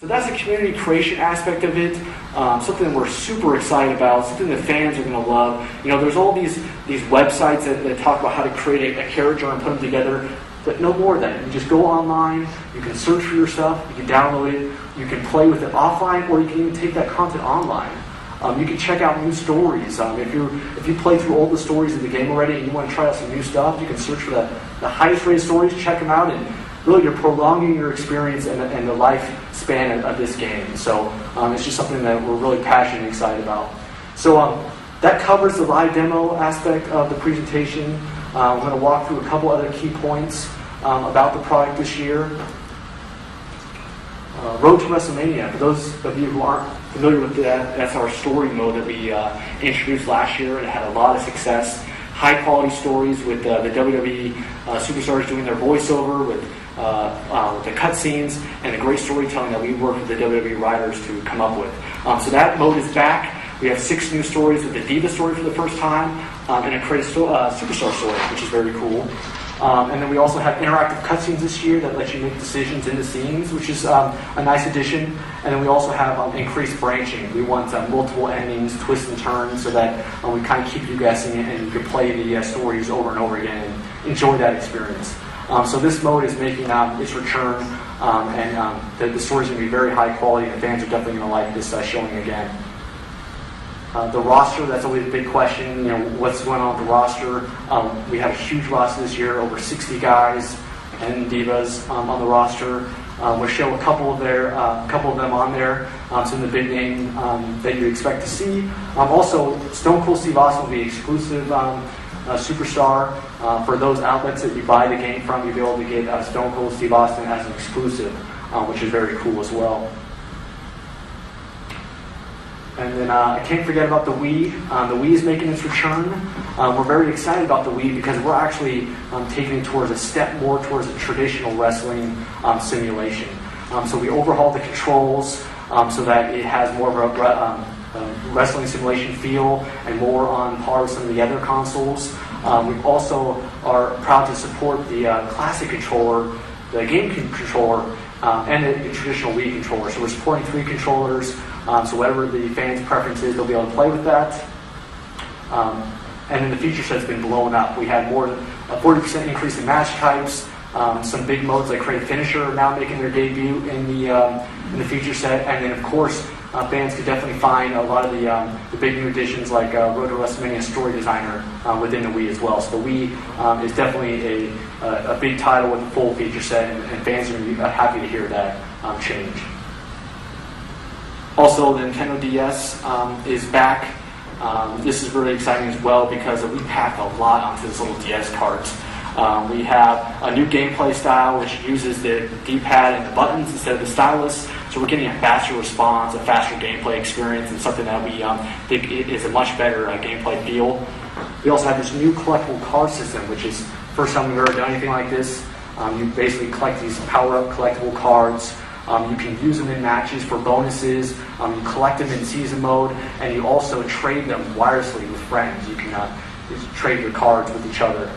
So that's the community creation aspect of it, something that we're super excited about, something that fans are going to love. You know, there's all these websites that talk about how to create a character and put them together, but no more of that. You just go online, you can search for your stuff, you can download it, you can play with it offline, or you can even take that content online. You can check out new stories. If you play through all the stories of the game already and you want to try out some new stuff, you can search for the highest rated stories, check them out, and really you're prolonging your experience and the lifespan of this game. So it's just something that we're really passionate and excited about. So that covers the live demo aspect of the presentation. I'm going to walk through a couple other key points about the product this year. Road to WrestleMania. For those of you who aren't familiar with that, that's our story mode that we introduced last year. It had a lot of success. High quality stories with the WWE superstars doing their voiceover, with the cutscenes, and the great storytelling that we worked with the WWE writers to come up with. So that mode is back. We have 6 new stories with the Diva story for the first time, and a Create Superstar story, which is very cool. And then we also have interactive cutscenes this year that let you make decisions in the scenes, which is a nice addition. And then we also have increased branching. We want multiple endings, twists and turns, so that we kind of keep you guessing and you can play the stories over and over again and enjoy that experience. So this mode is making its return, and the stories are going to be very high quality, and fans are definitely going to like this showing again. The roster, that's always a big question. You know, what's going on with the roster? We have a huge roster this year, over 60 guys and divas on the roster. We'll show a couple of them on there. Some of the big name that you expect to see. Also, Stone Cold Steve Austin will be exclusive superstar. For those outlets that you buy the game from, you'll be able to get Stone Cold Steve Austin as an exclusive, which is very cool as well. And then I can't forget about the Wii. The Wii is making its return. We're very excited about the Wii because we're actually taking it towards a step more towards a traditional wrestling simulation. So we overhauled the controls so that it has more of a wrestling simulation feel and more on par with some of the other consoles. We also are proud to support the classic controller, the GameCube controller, and the traditional Wii controller. So we're supporting 3 controllers. So whatever the fans' preference is, they'll be able to play with that. And then the feature set's been blowing up. We had more than a 40% increase in match types. Some big modes like Create Finisher are now making their debut in the feature set. And then, of course, fans could definitely find a lot of the big new additions like Road to WrestleMania Story Designer within the Wii as well. So the Wii is definitely a big title with a full feature set, and fans are going to be happy to hear that change. Also, the Nintendo DS is back. This is really exciting as well because we packed a lot onto this little DS cart. We have a new gameplay style which uses the D-pad and the buttons instead of the stylus. So we're getting a faster response, a faster gameplay experience, and something that we think is a much better gameplay feel. We also have this new collectible card system, which is the first time we've ever done anything like this. You basically collect these power-up collectible cards. You can use them in matches for bonuses. You collect them in season mode, and you also trade them wirelessly with friends. You can trade your cards with each other.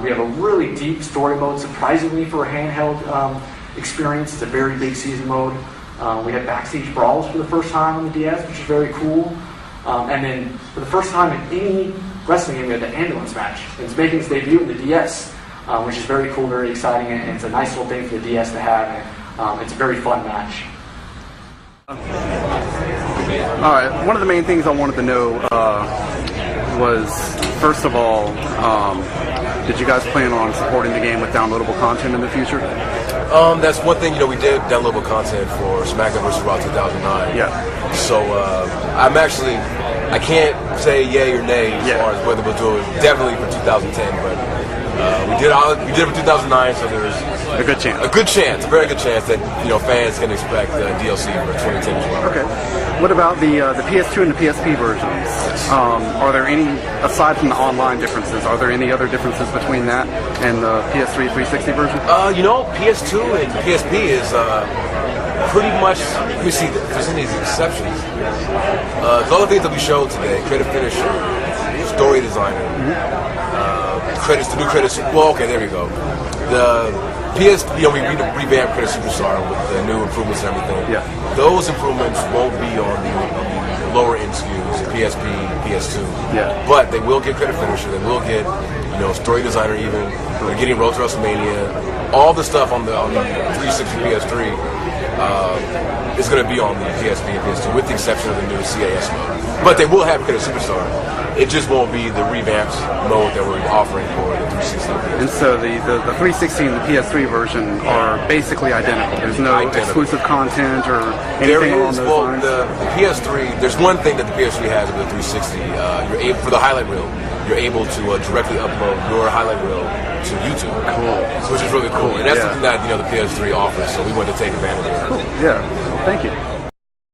We have a really deep story mode, surprisingly for a handheld experience. It's a very big season mode. We have backstage brawls for the first time on the DS, which is very cool. And then for the first time in any wrestling game, we have the ambulance match. It's making its debut in the DS, which is very cool, very exciting, and it's a nice little thing for the DS to have. And it's a very fun match. Alright, one of the main things I wanted to know was, first of all, did you guys plan on supporting the game with downloadable content in the future? That's one thing, we did downloadable content for Smackdown VS Raw 2009. Yeah. So I can't say yay or nay as far as whether we'll do it definitely for 2010, but we did it for 2009, so there's a good chance. A very good chance that fans can expect DLC for 2010 as well. Okay. What about the PS2 and the PSP versions? Are there any, aside from the online differences, are there any other differences between that and the PS3 360 version? PS2 and PSP is pretty much. Let me see if there's any exceptions. The other things that we showed today: Creative Finisher, Story Designer. Credits, the new credits. Well, okay, there we go. we revamped Credit Superstar with the new improvements and everything. Yeah. Those improvements won't be on the lower end SKUs, PSP, PS2. Yeah. But they will get Credit Finisher. They will get, Story Designer even. They're getting Road to WrestleMania. All the stuff on the 360 PS3 is going to be on the PSP and PS2, with the exception of the new CAS mode. But they will have Credit Superstar. It just won't be the revamped mode that we're offering for the 360. And so the 360 and the PS3 version are basically identical. There's no exclusive content or anything along those lines. The PS3, there's one thing that the PS3 has with the 360. You're able, for the highlight reel, you're able to directly upload your highlight reel to YouTube. Cool. Which is really cool. And that's something that the PS3 offers, so we wanted to take advantage of it. Cool. Yeah. Thank you.